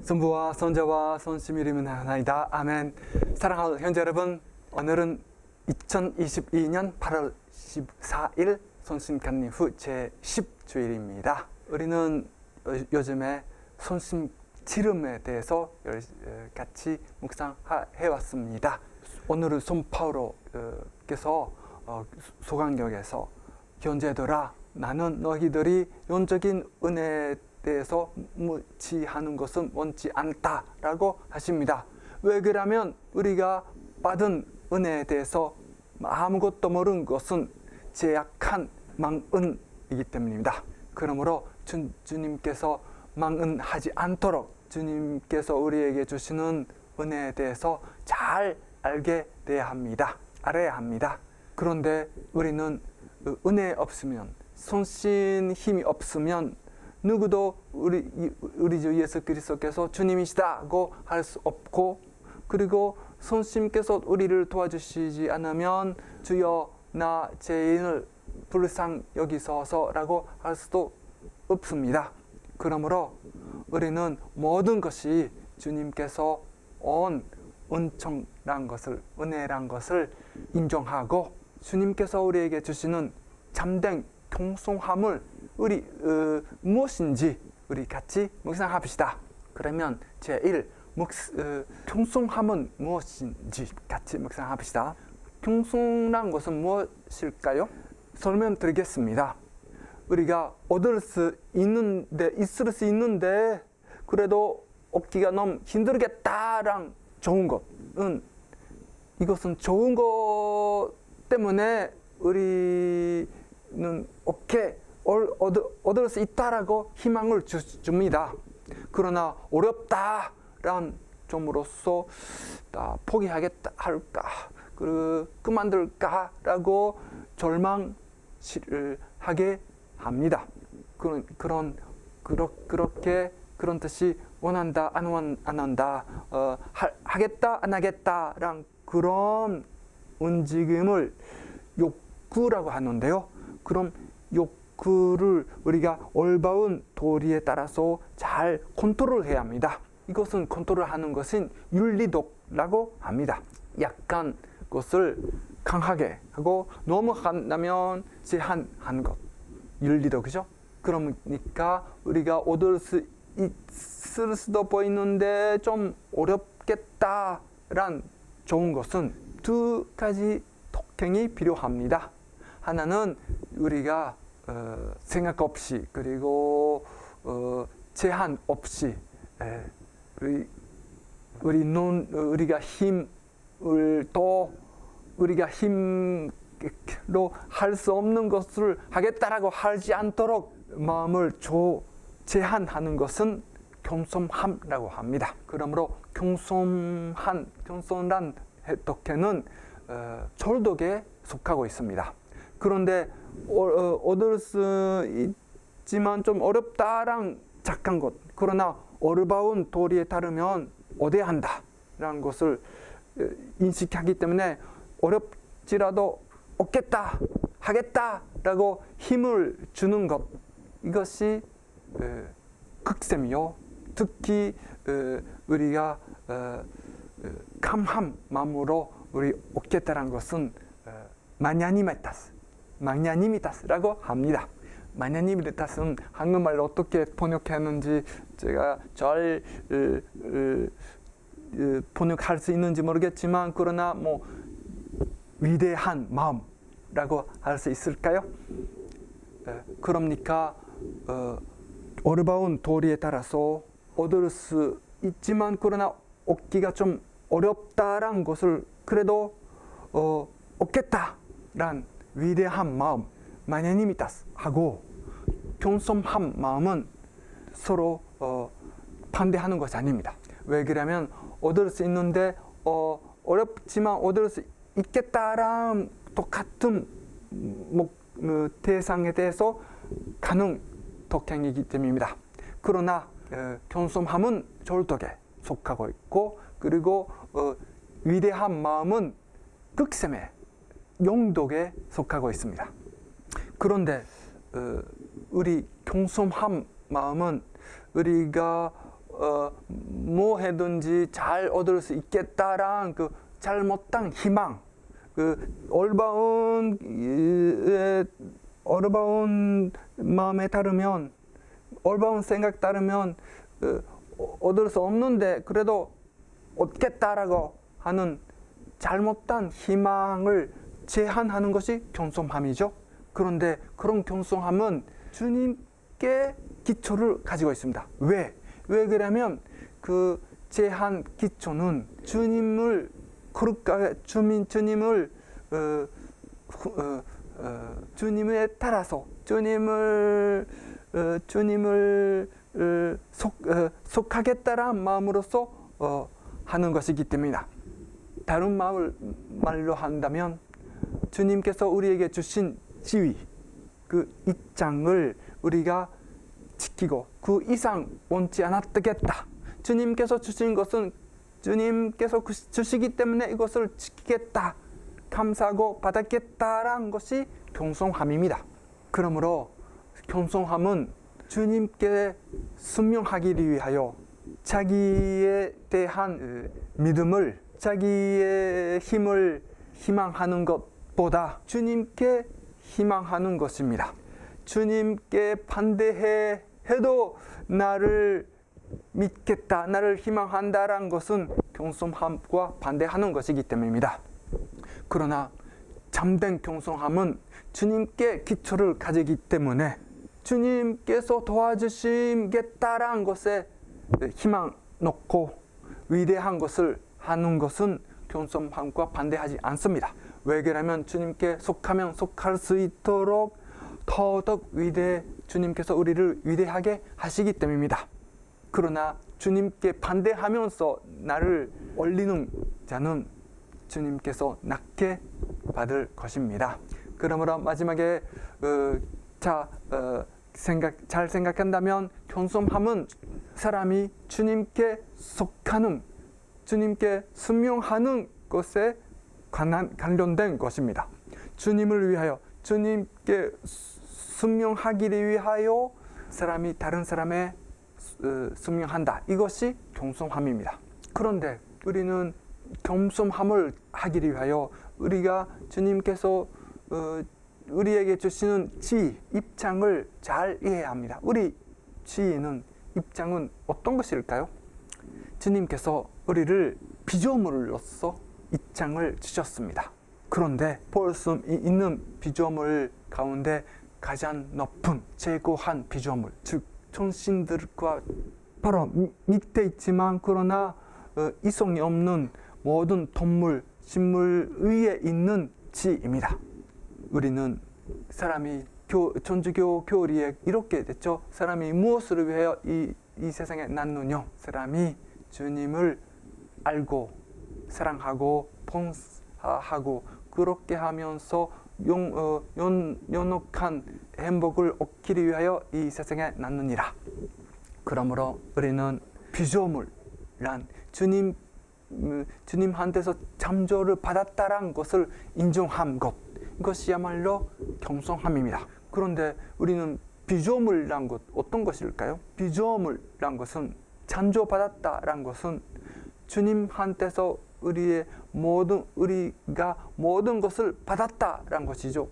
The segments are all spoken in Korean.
성부와 성자와 성심의 이름은 하나이다. 아멘. 사랑하는 형제 여러분, 오늘은 2022년 8월 14일 손심간님 후 제10주일입니다. 우리는 요즘에 손심 지름에 대해서 같이 묵상해왔습니다. 오늘은 손파울로께서 소강경에서 형제들아, 나는 너희들이 영적인 은혜에 대해서 무지하는 것은 원치 않다라고 하십니다. 왜 그러면 우리가 받은 은혜에 대해서 아무것도 모르는 것은 제약한 망언이기 때문입니다. 그러므로 주님께서 망언하지 않도록 주님께서 우리에게 주시는 은혜에 대해서 잘 알아야 합니다. 그런데 우리는 은혜 없으면, 손신 힘이 없으면 누구도 우리 주 예수 그리스도께서 주님이시다고 할 수 없고, 그리고 손님께서 우리를 도와주시지 않으면 주여 나 죄인을 불쌍히 여기소서라고 할 수도 없습니다. 그러므로 우리는 모든 것이 주님께서 온 은총란 것을, 은혜란 것을 인정하고 주님께서 우리에게 주시는 참된 겸손함을 무엇인지 우리 같이 묵상합시다. 그러면 제1 겸손함은 무엇인지 같이 묵상합시다. 겸손한 것은 무엇일까요? 설명드리겠습니다. 우리가 얻을 수 있는데, 있을 수 있는데 그래도 얻기가 너무 힘들겠다랑 좋은 것은, 이것은 좋은 것 때문에 우리는 얻을 수 있다라고 희망을 줍니다. 그러나 어렵다라는 점으로서 포기하겠다 할까, 그만둘까라고 절망을 하게 합니다. 그런 뜻이 원한다 안 한다, 하겠다 안 하겠다랑 그런 움직임을 욕구라고 하는데요. 그럼 욕구를 우리가 올바른 도리에 따라서 잘 컨트롤해야 합니다. 이것은 컨트롤하는 것은 윤리도라고 합니다. 약간 것을 강하게 하고 너무 한다면 제한하는 것, 윤리도, 그죠? 그러니까 우리가 얻을 수 있을 수도 보이는데 좀 어렵겠다란 좋은 것은 두 가지 특징이 필요합니다. 하나는 우리가 생각 없이, 그리고 제한 없이 우리가 힘으로 할 수 없는 것을 하겠다라고 하지 않도록 마음을 제한하는 것은 겸손함이라고 합니다. 그러므로 겸손한 덕에는 절덕에 속하고 있습니다. 그런데 얻을 수 있지만 좀 어렵다랑 작은 것, 그러나 어르바운 도리에 따르면 얻어야 한다라는 것을 인식하기 때문에 어렵지라도 얻겠다, 하겠다라고 힘을 주는 것, 이것이 극셈이요. 특히 우리가 강한 마음으로 우리 얻겠다는 것은 마냐니미타스라고 합니다. 마냐니미타스는 한국말로 어떻게 번역했는지 제가 잘 번역할 수 있는지 모르겠지만, 그러나 위대한 마음이라고 할 수 있을까요? 그러니까 어려운 도리에 따라서 얻을 수 있지만 그러나 얻기가 좀 어렵다란 것을 그래도 얻겠다란 위대한 마음, 마냐니미타스 하고, 겸손한 마음은 서로 반대하는 것이 아닙니다. 왜 그러면 얻을 수 있는데 어렵지만 얻을 수 있겠다란 똑같은 대상에 대해서 가능 독행이기 때문입니다. 그러나 겸손함은 절덕에 속하고 있고, 그리고 위대한 마음은 극셈의 용독에 속하고 있습니다. 그런데 우리 겸손한 마음은 우리가 뭐 해든지 잘 얻을 수 있겠다란 그 잘못된 희망, 그 올바른 마음에 따르면, 올바른 생각 따르면 얻을 수 없는데 그래도 얻겠다라고 하는 잘못된 희망을 제한하는 것이 겸손함이죠. 그런데 그런 겸손함은 주님께 기초를 가지고 있습니다. 왜 그러냐면 그 제한 기초는 주님을 주님에 따라서 주님을 속하겠다라는 마음으로서 하는 것이기 때문이다. 다른 말로 한다면 주님께서 우리에게 주신 지위, 그 입장을 우리가 지키고 그 이상 원치 않았겠다. 주님께서 주신 것은 주님께서 주시기 때문에 이것을 지키겠다. 감사하고 받았겠다라는 것이 겸손함입니다. 그러므로 겸손함은 주님께 순명하기를 위하여 자기에 대한 믿음을, 자기의 힘을 희망하는 것보다 주님께 희망하는 것입니다. 주님께 반대해도 나를 믿겠다, 나를 희망한다라는 것은 겸손함과 반대하는 것이기 때문입니다. 그러나 참된 겸손함은 주님께 기초를 가지기 때문에 주님께서 도와주시겠다라는 것에 희망 놓고 위대한 것을 하는 것은 겸손함과 반대하지 않습니다. 왜 그러냐면 주님께 속하면 속할 수 있도록 더더욱 주님께서 우리를 위대하게 하시기 때문입니다. 그러나 주님께 반대하면서 나를 올리는 자는 주님께서 낮게 받을 것입니다. 그러므로 마지막에 잘 생각한다면 겸손함은 사람이 주님께 속하는, 주님께 순명하는 것에 관련된 것입니다. 주님을 위하여, 주님께 순명하기를 위하여 사람이 다른 사람에 순명한다. 이것이 겸손함입니다. 그런데 우리는 겸손함을 하기를 위하여 우리가 주님께서 우리에게 주시는 지위, 입장을 잘 이해해야 합니다. 우리 지위는, 입장은 어떤 것일까요? 주님께서 우리를 피조물로서 입장을 주셨습니다. 그런데 볼 수 있는 피조물 가운데 가장 높은 최고한 피조물, 즉 천신들과 바로 밑에 있지만 그러나 이성이 없는 모든 동물, 식물 위에 있는 지입니다. 우리는 사람이 천주교 교리에 이렇게 됐죠. 사람이 무엇을 위하여 이 세상에 났느냐? 사람이 주님을 알고 사랑하고 봉사하고 그렇게 하면서 연옥한 행복을 얻기를 위하여 이 세상에 났느니라. 그러므로 우리는 피조물란 주님한테서 창조를 받았다라는 것을 인정한 것, 이것이야말로 겸손함입니다. 그런데 우리는 피조물란 것 어떤 것일까요? 피조물란 것은 창조받았다라는 것은 주님한테서 우리가 모든 것을 받았다라는 것이죠.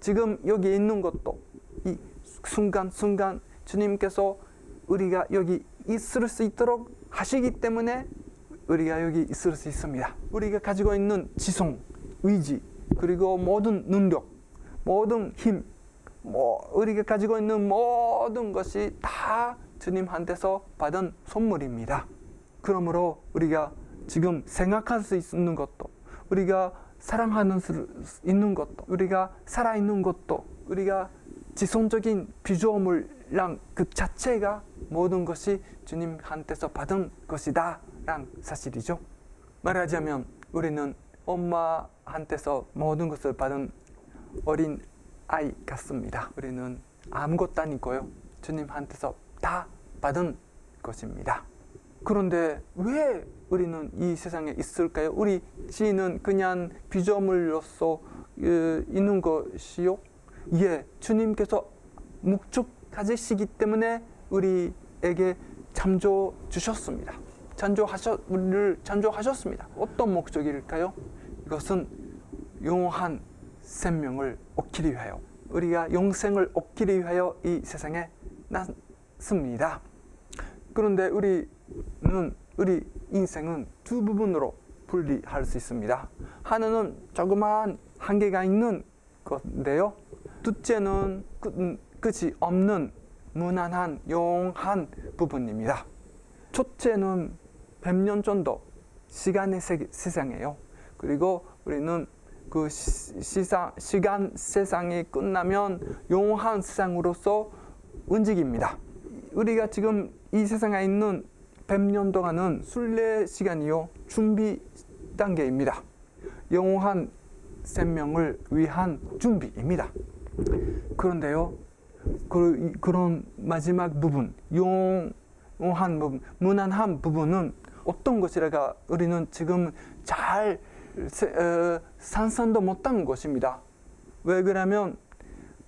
지금 여기 있는 것도 이 순간순간 주님께서 우리가 여기 있을 수 있도록 하시기 때문에 우리가 여기 있을 수 있습니다. 우리가 가지고 있는 지성, 의지, 그리고 모든 능력, 모든 힘, 우리가 가지고 있는 모든 것이 다 주님한테서 받은 선물입니다. 그러므로 우리가 지금 생각할 수 있는 것도, 우리가 사랑하는 수 있는 것도, 우리가 살아있는 것도, 우리가 지성적인 피조물랑 그 자체가 모든 것이 주님한테서 받은 것이다 라는 사실이죠. 말하자면 우리는 엄마한테서 모든 것을 받은 어린 아이 같습니다. 우리는 아무것도 아니고요, 주님한테서 다 받은 것입니다. 그런데 왜 우리는 이 세상에 있을까요? 우리 지는 그냥 피조물로서 있는 것이요? 예, 주님께서 목적 가지시기 때문에 우리에게 창조 주셨습니다. 우리를 창조하셨습니다. 어떤 목적일까요? 이것은 영원한 생명을 얻기 위하여, 우리가 영생을 얻기 위하여 이 세상에 났습니다. 그런데 우리 인생은 두 부분으로 분리할 수 있습니다. 하나는 조그마한 한계가 있는 건데요. 둘째는 끝이 없는 무한한 영원한 부분입니다. 첫째는 100년 정도 시간의 세상이에요. 그리고 우리는 그 시간 세상이 끝나면 영원한 세상으로서 움직입니다. 우리가 지금 이 세상에 있는 100년 동안은 순례 시간이요, 준비 단계입니다. 영원한 생명을 위한 준비입니다. 그런데요, 그런 마지막 부분, 영원한 부분, 무한한 부분은 어떤 것이라가 우리는 지금 잘 상상도 못한 것입니다. 왜 그러냐면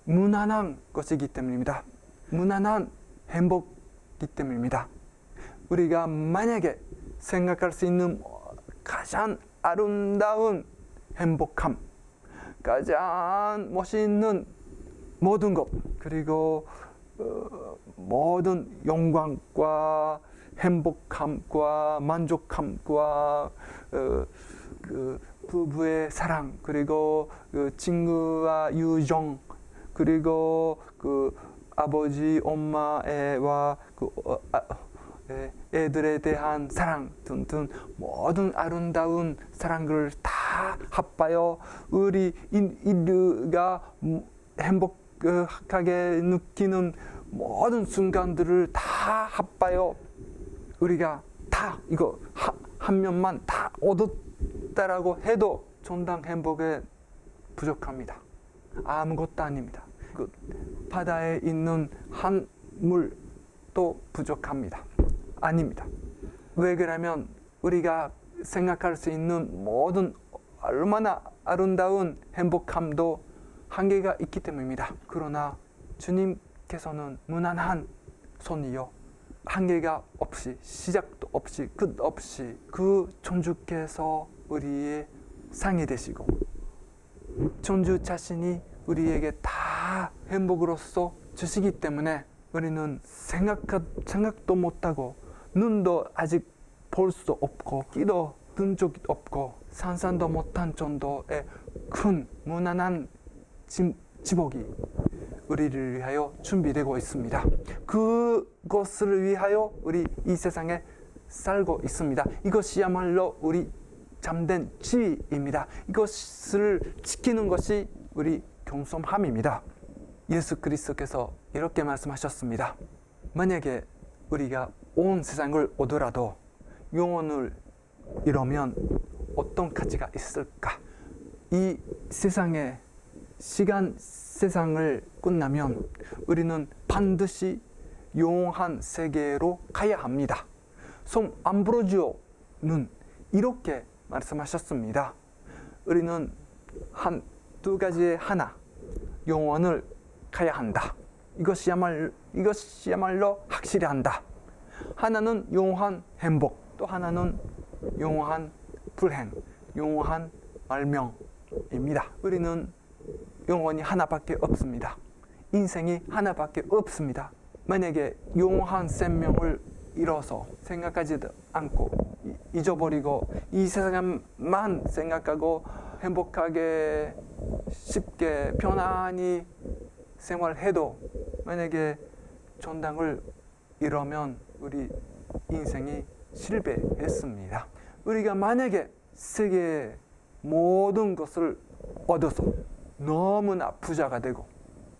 무한한 것이기 때문입니다. 무한한 행복이기 때문입니다. 우리가 만약에 생각할 수 있는 가장 아름다운 행복함, 가장 멋있는 모든 것, 그리고 모든 영광과 행복함과 만족함과 그 부부의 사랑, 그리고 그 친구와 유정, 그리고 그 아버지 엄마와 그 애들에 대한 사랑 등등 모든 아름다운 사랑을 다 합하여 우리 인류가 행복하게 느끼는 모든 순간들을 다 합하여 우리가 다 이거 한 면만 다 얻었다라고 해도 전당 행복에 부족합니다. 아무것도 아닙니다. 그 바다에 있는 한 물도 부족합니다. 아닙니다. 왜 그러냐면 우리가 생각할 수 있는 모든 얼마나 아름다운 행복함도 한계가 있기 때문입니다. 그러나 주님께서는 무한한 손이요, 한계가 없이, 시작도 없이, 끝 없이 그 천주께서 우리의 상이 되시고 천주 자신이 우리에게 다 행복으로서 주시기 때문에 우리는 생각도 못하고 눈도 아직 볼 수 없고 귀도 든 적이 없고 상상도 못한 정도의 큰 무한한 지복이 우리를 위하여 준비되고 있습니다. 그것을 위하여 우리 이 세상에 살고 있습니다. 이것이야말로 우리 참된 지위입니다. 이것을 지키는 것이 우리 겸손함입니다. 예수 그리스도께서 이렇게 말씀하셨습니다. 만약에 우리가 온 세상을 얻더라도 영혼을 잃으면 어떤 가치가 있을까? 이 세상의 시간 세상을 끝나면 우리는 반드시 영원한 세계로 가야 합니다. 성 암브로지오는 이렇게 말씀하셨습니다. 우리는 두 가지의 하나, 영원을 가야 한다. 이것이야말로 확실히 한다. 하나는 영원한 행복, 또 하나는 영원한 불행, 영원한 멸명입니다. 우리는 영혼이 하나밖에 없습니다. 인생이 하나밖에 없습니다. 만약에 영원한 생명을 잃어서 생각하지도 않고 잊어버리고 이 세상만 생각하고 행복하게 쉽게 편안히 생활해도 만약에 전당을 잃으면 우리 인생이 실패했습니다. 우리가 만약에 세계의 모든 것을 얻어서 너무나 부자가 되고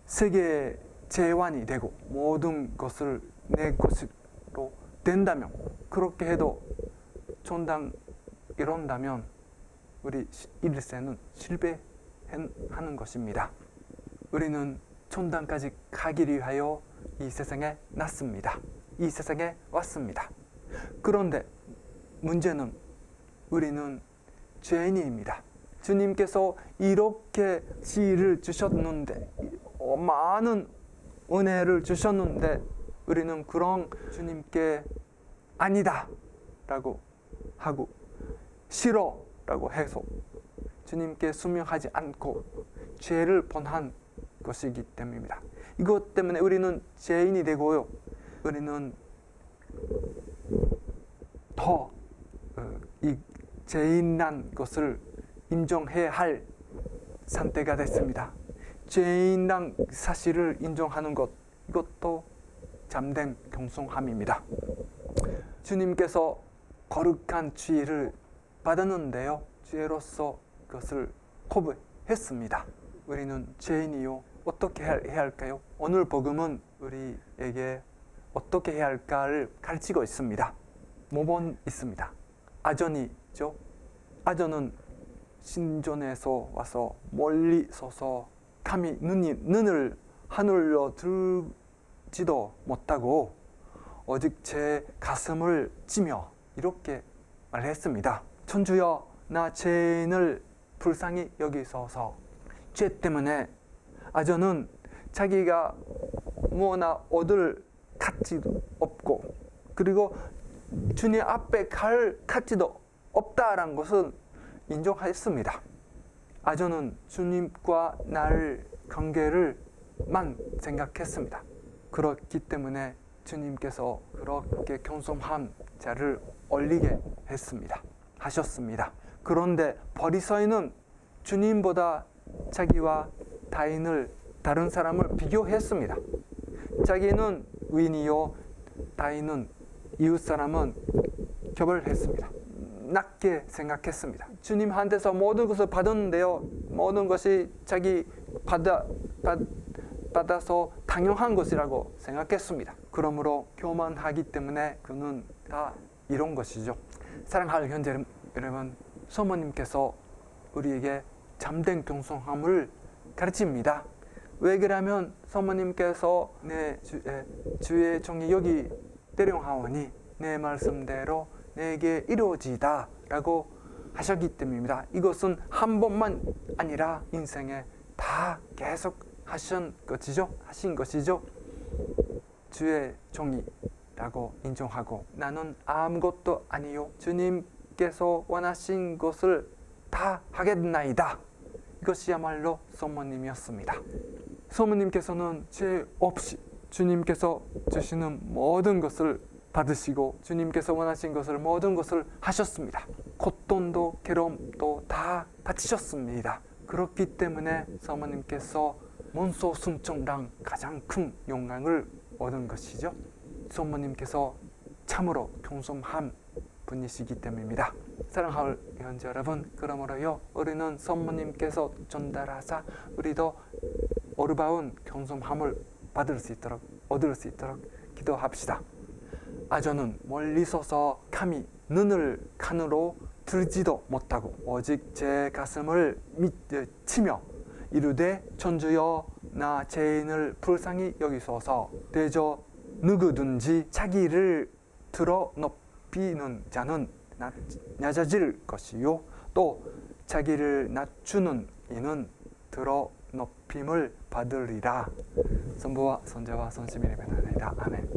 세계의 제왕이 되고 모든 것을 내 것으로 된다면, 그렇게 해도 전당 이룬다면 우리 일생은 실패하는 것입니다. 우리는 천당까지 가기 위하여 이 세상에 났습니다. 이 세상에 왔습니다. 그런데 문제는 우리는 죄인입니다. 주님께서 이렇게 지혜를 주셨는데, 많은 은혜를 주셨는데 우리는 그런 주님께 아니다 라고 하고 싫어 라고 해서 주님께 순명하지 않고 죄를 범한 것이기 때문입니다. 이것 때문에 우리는 죄인이 되고요. 우리는 더 이 죄인란 것을 인정해야 할 상태가 됐습니다. 죄인란 사실을 인정하는 것, 이것도 참된 겸손함입니다. 주님께서 거룩한 죄를 받았는데요. 죄로서 그것을 거부했습니다. 우리는 죄인이요. 어떻게 해야 할까요? 오늘 복음은 우리에게 어떻게 해야 할까를 가르치고 있습니다. 모범 있습니다. 아전이죠. 아전은 신전에서 와서 멀리 서서 감히 눈을 하늘로 들지도 못하고 오직 제 가슴을 찌며 이렇게 말했습니다. 천주여, 나 죄인을 불쌍히 여기소서. 죄 때문에 아전은 자기가 뭐나 얻을 가치도 없고 그리고 주님 앞에 갈 가치도 없다라는 것은 인정했습니다. 아전은 주님과 나의 관계를만 생각했습니다. 그렇기 때문에 주님께서 그렇게 겸손한 자를 올리게 하셨습니다. 그런데 바리새인은 주님보다 자기와 다른 사람을 비교했습니다. 자기는 의인이요, 다인은 이웃 사람은 교벌했습니다. 낮게 생각했습니다. 주님한테서 모든 것을 받았는데요. 모든 것이 자기 받아서 당연한 것이라고 생각했습니다. 그러므로 교만하기 때문에 그는 다 이런 것이죠. 사랑하는 형제 여러분, 성모님께서 우리에게 참된 겸손함을 가르칩니다. 왜 그러면 성모님께서 내 주의 종이 여기 대령하오니 내 말씀대로 내게 이루어지다 라고 하셨기 때문입니다. 이것은 한 번만 아니라 인생에 다 계속 하신 것이죠. 주의 종이라고 인정하고 나는 아무것도 아니요. 주님께서 원하신 것을 다 하겠나이다. 이것이야말로 성모님이었습니다. 성모님께서는 죄 없이 주님께서 주시는 모든 것을 받으시고 주님께서 원하신 것을 모든 것을 하셨습니다. 고통도 괴로움도 다 받으셨습니다. 그렇기 때문에 성모님께서 문소 순종랑 가장 큰 영광을 얻은 것이죠. 성모님께서 참으로 겸손한 분이시기 때문입니다. 사랑하는 형제 여러분, 그러므로요 우리는 성모님께서 전달하사 우리도 어르바운 겸손함을 얻을 수 있도록 기도합시다. 아전은 멀리 서서 감히 눈을 칸으로 들지도 못하고 오직 제 가슴을 치며 이르되 천주여, 나 죄인을 불쌍히 여기소서. 대저 누구든지 자기를 들어 높이는 자는 낮아질 것이요 또 자기를 낮추는 이는 들어 높임을 받으리라. 성부와 성자와 성심이 이름으로 아멘.